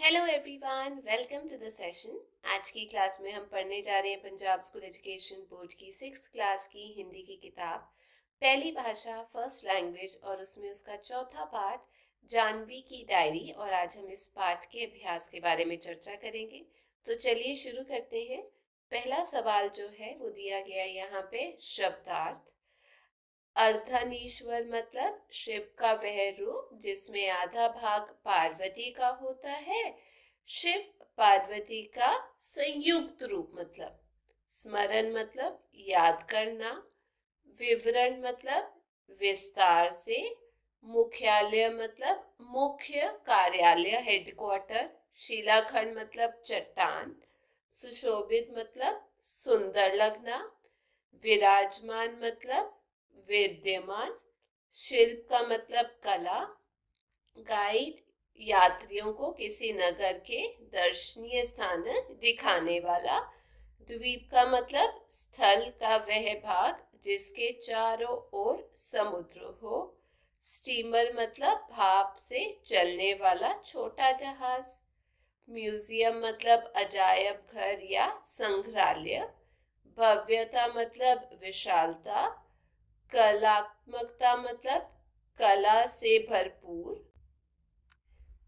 Hello everyone, welcome to the session. आज की class में हम पढ़ने जा रहे हैं पंजाब स्कूल एजुकेशन बोर्ड की 6th क्लास की हिंदी की किताब पहली भाषा फर्स्ट लैंग्वेज और उसमें उसका चौथा पार्ट जानवी की डायरी। और आज हम इस पाठ के अभ्यास के बारे में चर्चा करेंगे। तो चलिए शुरू करते हैं। पहला सवाल जो है वो दिया गया यहाँ पे शब्दार्थ। अर्धनीश्वर मतलब शिव का वह रूप जिसमें आधा भाग पार्वती का होता है। शिव पार्वती का संयुक्त रूप मतलब स्मरण मतलब याद करना। विवरण मतलब विस्तार से। मुख्यालय मतलब मुख्य कार्यालय हेडक्वार्टर। शिलाखंड मतलब चट्टान। सुशोभित मतलब सुंदर लगना। विराजमान मतलब विद्यमान। शिल्प का मतलब कला। गाइड यात्रियों को किसी नगर के दर्शनीय स्थान दिखाने वाला। द्वीप का मतलब स्थल का वह भाग जिसके चारों ओर समुद्र हो। स्टीमर मतलब भाप से चलने वाला छोटा जहाज। म्यूजियम मतलब अजायब घर या संग्रहालय। भव्यता मतलब विशालता। कलात्मकता मतलब कला से भरपूर।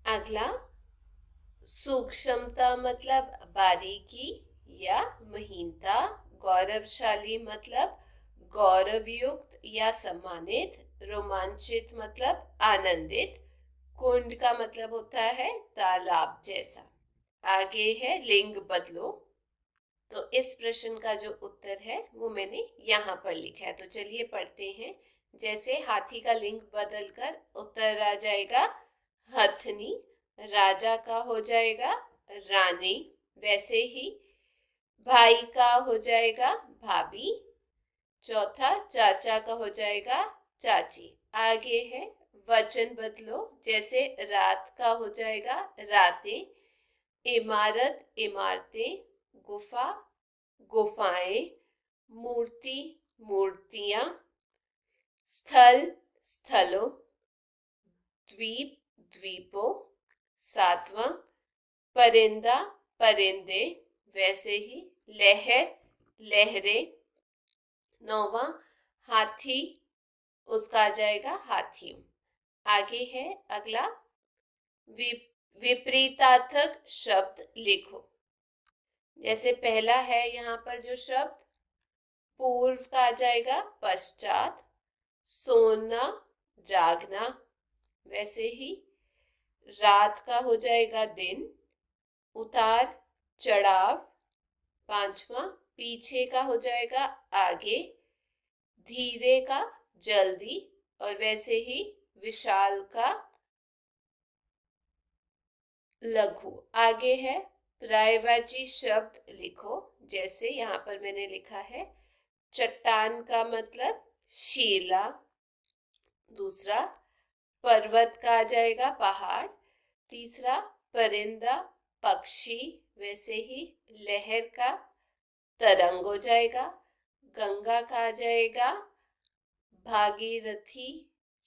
अगला सूक्ष्मता मतलब बारीकी या महीनता। गौरवशाली मतलब गौरवयुक्त या सम्मानित। रोमांचित मतलब आनंदित। कुंड का मतलब होता है तालाब जैसा। आगे है लिंग बदलो। तो इस प्रश्न का जो उत्तर है वो मैंने यहाँ पर लिखा है। तो चलिए पढ़ते हैं। जैसे हाथी का लिंग बदलकर उत्तर आ जाएगा हथनी। राजा का हो जाएगा रानी। वैसे ही भाई का हो जाएगा भाभी। चौथा चाचा का हो जाएगा चाची। आगे है वचन बदलो। जैसे रात का हो जाएगा रातें। इमारत इमारतें। गुफा गुफाएं। मूर्ति मूर्तियां। स्थल स्थलों। द्वीप द्वीपों। सातवां परिंदा परिंदे। वैसे ही लहर लहरें। नौवां हाथी उसका आ जाएगा हाथियों। आगे है अगला विपरीतार्थक शब्द लिखो। जैसे पहला है यहाँ पर जो शब्द पूर्व का आ जाएगा पश्चात। सोना जागना। वैसे ही रात का हो जाएगा दिन। उतार चढ़ाव। पांचवा पीछे का हो जाएगा आगे। धीरे का जल्दी। और वैसे ही विशाल का लघु। आगे है पर्यायवाची शब्द लिखो। जैसे यहाँ पर मैंने लिखा है चट्टान का मतलब शिला। दूसरा पर्वत का आ जाएगा पहाड़। तीसरा परिंदा पक्षी। वैसे ही लहर का तरंग हो जाएगा। गंगा का आ जाएगा भागीरथी।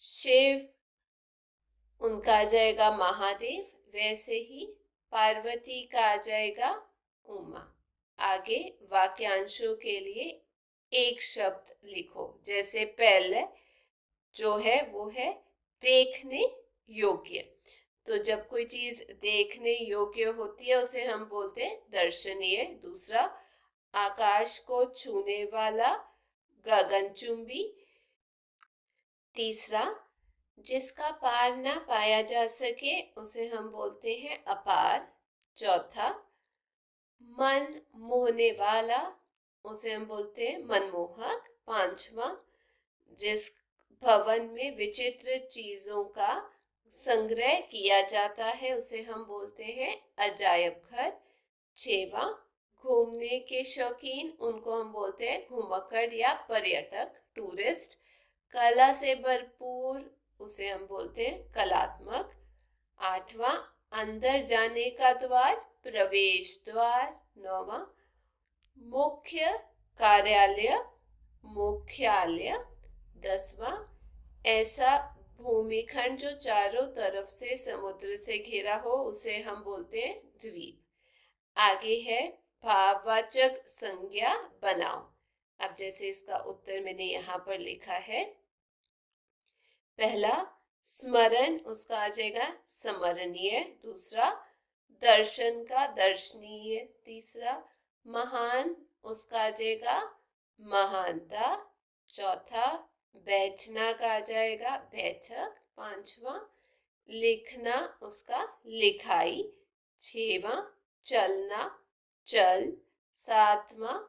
शिव उनका आ जाएगा महादेव। वैसे ही पार्वती का आ जाएगा उमा। आगे वाक्यांशों के लिए एक शब्द लिखो। जैसे पहले जो है वो है देखने योग्य। तो जब कोई चीज देखने योग्य होती है उसे हम बोलते हैं दर्शनीय। दूसरा आकाश को छूने वाला गगनचुंबी। तीसरा जिसका पार ना पाया जा सके उसे हम बोलते हैं अपार। चौथा मन मोहने वाला उसे हम बोलते हैं मनमोहक। पांचवा जिस भवन में विचित्र चीजों का संग्रह किया जाता है उसे हम बोलते हैं अजायब घर। छेवा घूमने के शौकीन उनको हम बोलते हैं घुमक्कड़ या पर्यटक टूरिस्ट। कला से भरपूर उसे हम बोलते हैं कलात्मक। आठवां अंदर जाने का द्वार प्रवेश द्वार। नौवां मुख्य कार्यालय मुख्यालय। 10वां ऐसा भूमिखंड जो चारों तरफ से समुद्र से घिरा हो उसे हम बोलते हैं द्वीप। आगे है भाववाचक संज्ञा बनाओ। अब जैसे इसका उत्तर मैंने यहाँ पर लिखा है, पहला स्मरण, उसका आ जाएगा स्मरणीय। दूसरा दर्शन का दर्शनीय। तीसरा महान, उसका आ जाएगा महानता। चौथा बैठना का आ जाएगा बैठक। पांचवा लिखना, उसका लिखाई। छठवां चलना, चल। सातवां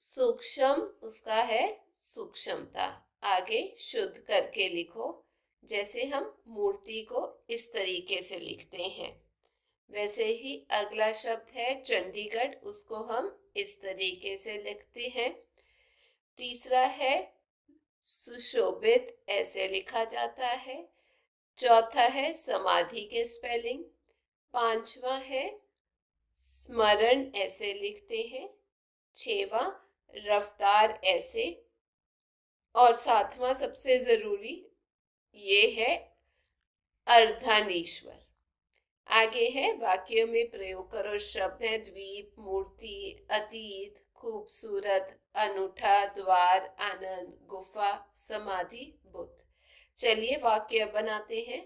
सूक्ष्म, उसका है सूक्ष्मता। आगे शुद्ध करके लिखो, जैसे हम मूर्ति को इस तरीके से लिखते हैं वैसे ही। अगला शब्द है चंडीगढ़, उसको हम इस तरीके से लिखते हैं। तीसरा है सुशोभित, ऐसे लिखा जाता है। चौथा है समाधि के स्पेलिंग। पांचवा है स्मरण, ऐसे लिखते हैं। छठवां रफ्तार, ऐसे। और सातवां सबसे जरूरी ये है अर्धानीश्वर। आगे है वाक्य में प्रयोग करो शब्द है द्वीप, मूर्ति, अतीत, खूबसूरत, अनूठा, द्वार, आनंद, गुफा, समाधि, बुद्ध। चलिए वाक्य बनाते हैं।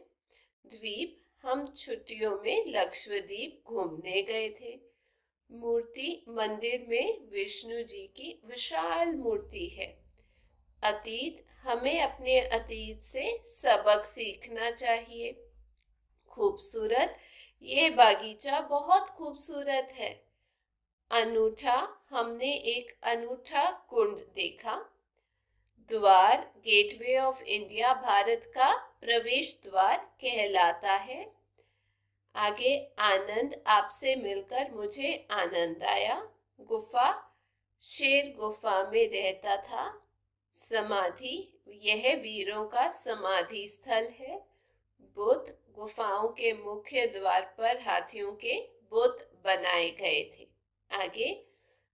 द्वीप, हम छुट्टियों में लक्षद्वीप घूमने गए थे। मूर्ति, मंदिर में विष्णु जी की विशाल मूर्ति है। अतीत, हमें अपने अतीत से सबक सीखना चाहिए। खूबसूरत, ये बागीचा बहुत खूबसूरत है। अनूठा, हमने एक अनूठा कुंड देखा। द्वार, गेटवे ऑफ इंडिया भारत का प्रवेश द्वार कहलाता है। आगे आनंद, आपसे मिलकर मुझे आनंद आया। गुफा, शेर गुफा में रहता था। समाधि, यह वीरों का समाधि स्थल है। बुद्ध, गुफाओं के मुख्य द्वार पर हाथियों के बुत बनाए गए थे। आगे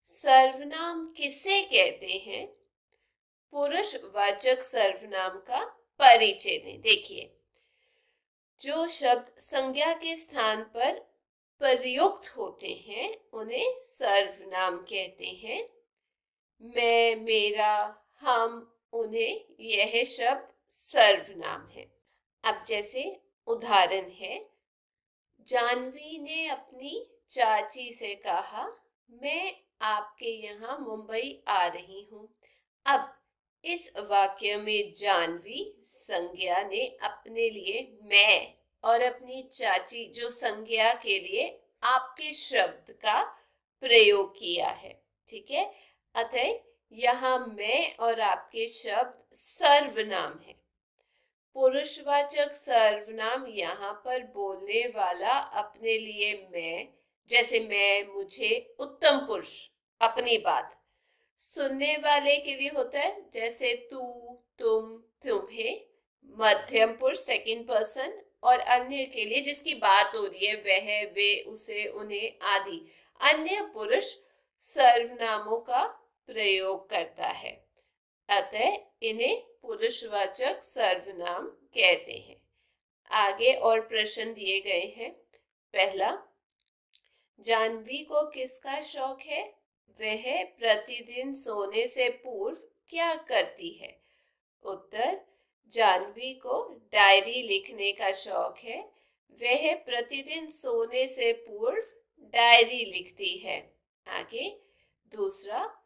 सर्वनाम किसे कहते हैं? पुरुषवाचक सर्वनाम का परिचय दें। देखिए, जो शब्द संज्ञा के स्थान पर प्रयुक्त होते हैं उन्हें सर्वनाम कहते हैं। मैं, मेरा, हम, उन्हें यह शब्द सर्वनाम है। अब जैसे उदाहरण है, जानवी ने अपनी चाची से कहा, मैं आपके यहाँ मुंबई आ रही हूँ। अब इस वाक्य में जानवी संज्ञा ने अपने लिए मैं और अपनी चाची जो संज्ञा के लिए आपके शब्द का प्रयोग किया है। ठीक है, अतः यहाँ मैं और आपके शब्द सर्वनाम है। पुरुषवाचक सर्वनाम यहाँ पर बोलने वाला अपने लिए मैं, जैसे मैं, मुझे, उत्तम पुरुष अपनी बात। सुनने वाले के लिए होता है जैसे तू, तुम, तुम्हें। मध्यम पुरुष सेकंड पर्सन, और अन्य के लिए जिसकी बात हो रही है वह, वे, उसे, उन्हें आदि अन्य पुरुष सर्वनामों का प्रयोग करता है। अतः इन्हें पुरुषवाचक सर्वनाम कहते हैं। आगे और प्रश्न दिए गए हैं। पहला, जानवी को किसका शौक है? वह प्रतिदिन सोने से पूर्व क्या करती है? उत्तर, जानवी को डायरी लिखने का शौक है। वह प्रतिदिन सोने से पूर्व डायरी लिखती है। आगे दूसरा,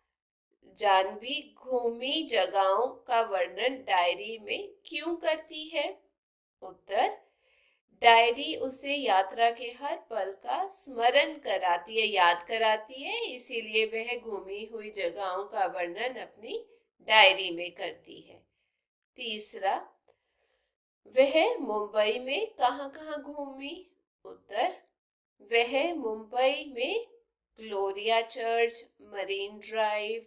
जानवी घूमी जगहों का वर्णन डायरी में क्यों करती है? उत्तर, डायरी उसे यात्रा के हर पल का स्मरण कराती है, याद कराती है, इसीलिए वह घूमी हुई जगहों का वर्णन अपनी डायरी में करती है। तीसरा, वह मुंबई में कहाँ कहाँ घूमी? उत्तर, वह मुंबई में Gloria church, Marine Drive,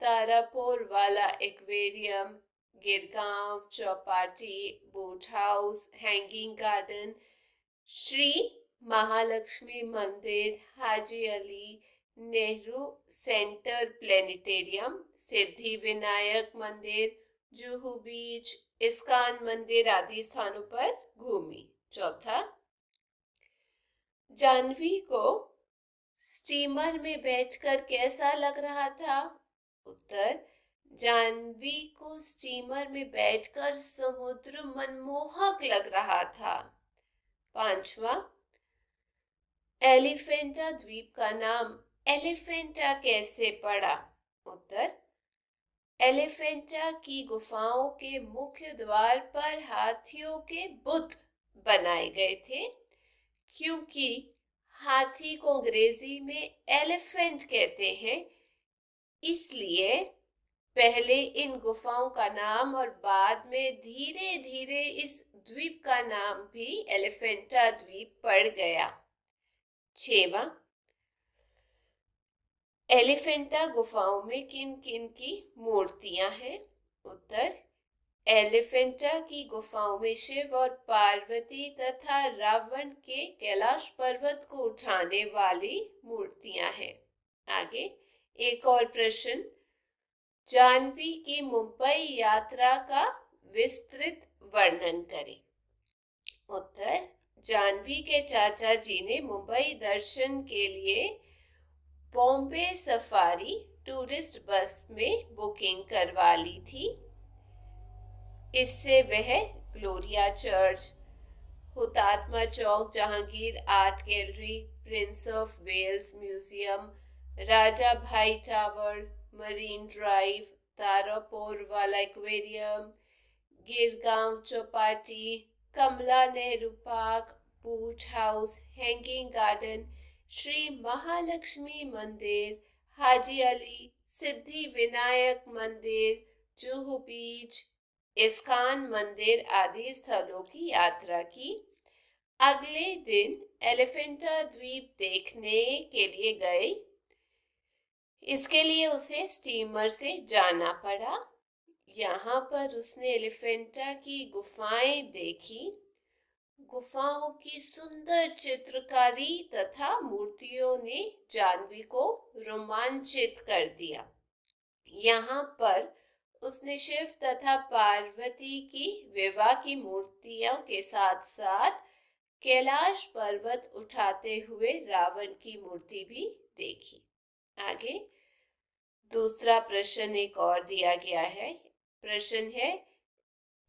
Taraporewala aquarium, Girgaon, Chowpatty, boat house, hanging garden, Shri Mahalakshmi मंदिर, हाजी अली नेहरू सेंटर प्लेनेटेरियम, सिद्धि विनायक मंदिर, जुहू बीच, इस्कॉन मंदिर आदि स्थानों पर घूमी। चौथा, जाह्नवी को स्टीमर में बैठकर कैसा लग रहा था? उत्तर, जाह्नवी को स्टीमर में बैठकर समुद्र मनमोहक लग रहा था। पांचवा, एलिफेंटा द्वीप का नाम एलिफेंटा कैसे पड़ा? उत्तर, एलिफेंटा की गुफाओं के मुख्य द्वार पर हाथियों के बुत बनाए गए थे, क्योंकि हाथी को अंग्रेजी में एलिफेंट कहते हैं, इसलिए पहले इन गुफाओं का नाम और बाद में धीरे धीरे इस द्वीप का नाम भी एलिफेंटा द्वीप पड़ गया। छठवां, एलिफेंटा गुफाओं में किन किन की मूर्तियां हैं? उत्तर, एलिफेंटा की गुफाओं में शिव और पार्वती तथा रावण के कैलाश पर्वत को उठाने वाली मूर्तियां हैं। आगे एक और प्रश्न, जाह्नवी की मुंबई यात्रा का विस्तृत वर्णन करें। उत्तर, जाह्नवी के चाचा जी ने मुंबई दर्शन के लिए बॉम्बे सफारी टूरिस्ट बस में बुकिंग करवा ली थी। इससे वह Gloria church, Hutatma Chowk, Jehangir art gallery, Prince of Wales museum, Rajabai tower, Marine Drive, Taraporewala aquarium, Girgaon Chowpatty, Kamala Nehru park, boat house, hanging garden, Shri Mahalakshmi मंदिर, हाजी अली सिद्धि विनायक मंदिर, जुहू बीच, इस्कॉन मंदिर आदि स्थलों की यात्रा की। अगले दिन एलिफेंटा द्वीप देखने के लिए गए। इसके लिए उसे स्टीमर से जाना पड़ा। यहाँ पर उसने एलिफेंटा की गुफाएं देखी। गुफाओं की सुंदर चित्रकारी तथा मूर्तियों ने जाह्नवी को रोमांचित कर दिया। यहाँ पर उसने शिव तथा पार्वती की विवाह की मूर्तियों के साथ साथ कैलाश पर्वत उठाते हुए रावण की मूर्ति भी देखी। आगे दूसरा प्रश्न एक और दिया गया है। प्रश्न है,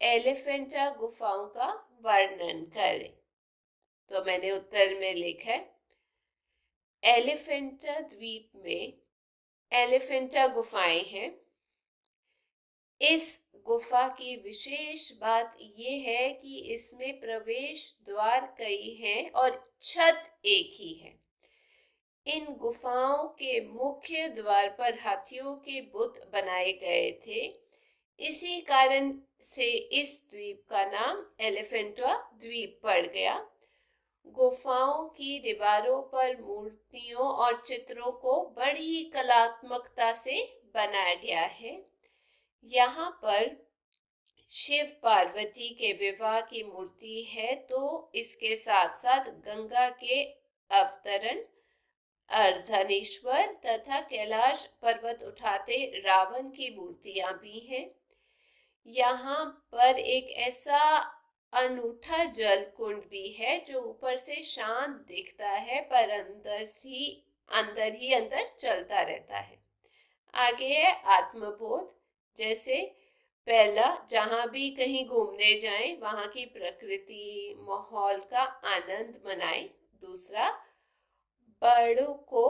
एलिफेंटा गुफाओं का वर्णन करें। तो मैंने उत्तर में लिखा है, एलिफेंटा द्वीप में एलिफेंटा गुफाएं हैं। इस गुफा की विशेष बात यह है कि इसमें प्रवेश द्वार कई हैं और छत एक ही है। इन गुफाओं के मुख्य द्वार पर हाथियों के बुत बनाए गए थे। इसी कारण से इस द्वीप का नाम एलिफेंटा द्वीप पड़ गया। गुफाओं की दीवारों पर मूर्तियों और चित्रों को बड़ी कलात्मकता से बनाया गया है। यहाँ पर शिव पार्वती के विवाह की मूर्ति है, तो इसके साथ साथ गंगा के अवतरण, अर्धनेश्वर तथा कैलाश पर्वत उठाते रावण की मूर्तियां भी हैं। यहाँ पर एक ऐसा अनूठा जल कुंड भी है जो ऊपर से शांत दिखता है पर अंदर चलता रहता है। आगे है आत्मबोध। जैसे पहला, जहां भी कहीं घूमने जाएं वहां की प्रकृति माहौल का आनंद मनाएं। दूसरा, बड़ों को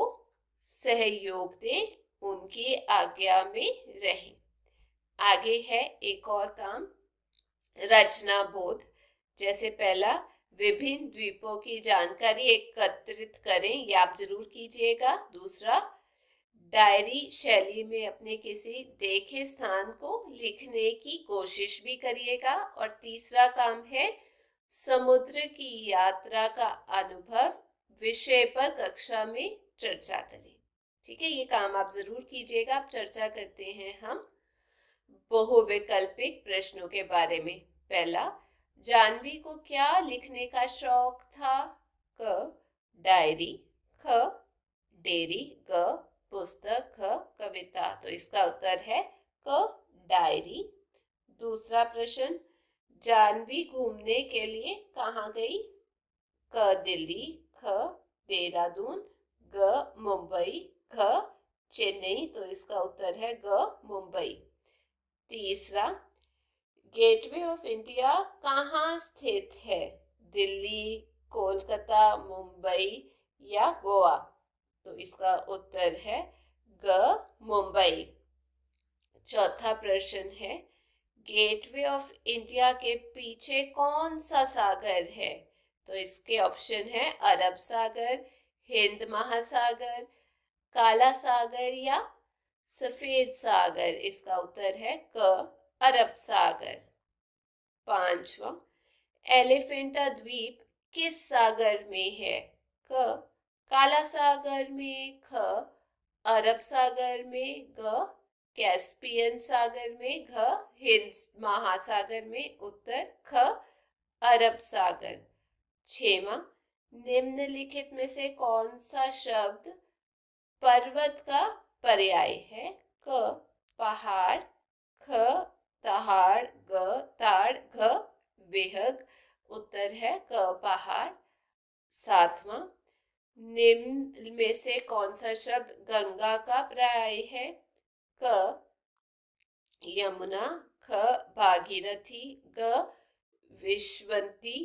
सहयोग दें, उनकी आज्ञा में रहें। आगे है एक और काम, रचना बोध। जैसे पहला, विभिन्न द्वीपों की जानकारी एकत्रित करें, ये आप जरूर कीजिएगा। दूसरा, डायरी शैली में अपने किसी देखे स्थान को लिखने की कोशिश भी करिएगा। और तीसरा काम है, समुद्र की यात्रा का अनुभव विषय पर कक्षा में चर्चा करें। ठीक है, ये काम आप जरूर कीजिएगा। अब चर्चा करते हैं हम बहुविकल्पिक प्रश्नों के बारे में। पहला, जाह्नवी को क्या लिखने का शौक था? क, डायरी, ख, डेयरी, ग, पुस्तक, ख, कविता। तो इसका उत्तर है क, डायरी। दूसरा प्रश्न, जानवी घूमने के लिए कहाँ गई? क दिल्ली, ख देहरादून, ग मुंबई, घ चेन्नई। तो इसका उत्तर है ग मुंबई। तीसरा, गेटवे ऑफ इंडिया कहाँ स्थित है? दिल्ली, कोलकाता, मुंबई या गोवा? तो इसका उत्तर है ग मुंबई। चौथा प्रश्न है, गेटवे ऑफ इंडिया के पीछे कौन सा सागर है? तो इसके ऑप्शन है अरब सागर, हिंद महासागर, काला सागर या सफेद सागर। इसका उत्तर है क अरब सागर। पांचवा, एलिफेंटा द्वीप किस सागर में है? क काला सागर में, ख अरब सागर में, ग कैस्पियन सागर में, घ हिंद महासागर में। उत्तर ख अरब सागर। छेवा, निम्नलिखित में से कौन सा शब्द पर्वत का पर्याय है? क पहाड़, ख तहाड़, ग ताड़, घ बेहद। उत्तर है क पहाड़। सातवां, निम्न में से कौन सा शब्द गंगा का पर्याय है? क यमुना, ख भागीरथी, ग विश्वंती,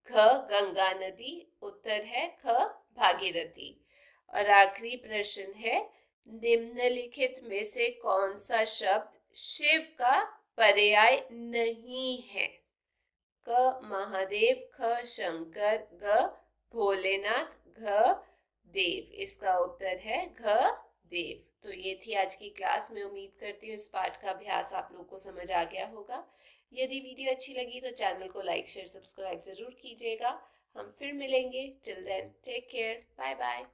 घ गंगा नदी। उत्तर है ख भागीरथी। और आखिरी प्रश्न है, निम्नलिखित में से कौन सा शब्द शिव का पर्याय नहीं है? क महादेव, ख शंकर, ग भोलेनाथ, घ देव। इसका उत्तर है घ देव। तो ये थी आज की क्लास। मैं उम्मीद करती हूँ इस पाठ का अभ्यास आप लोगों को समझ आ गया होगा। यदि वीडियो अच्छी लगी तो चैनल को लाइक शेयर सब्सक्राइब जरूर कीजिएगा। हम फिर मिलेंगे। Till then take care, bye bye.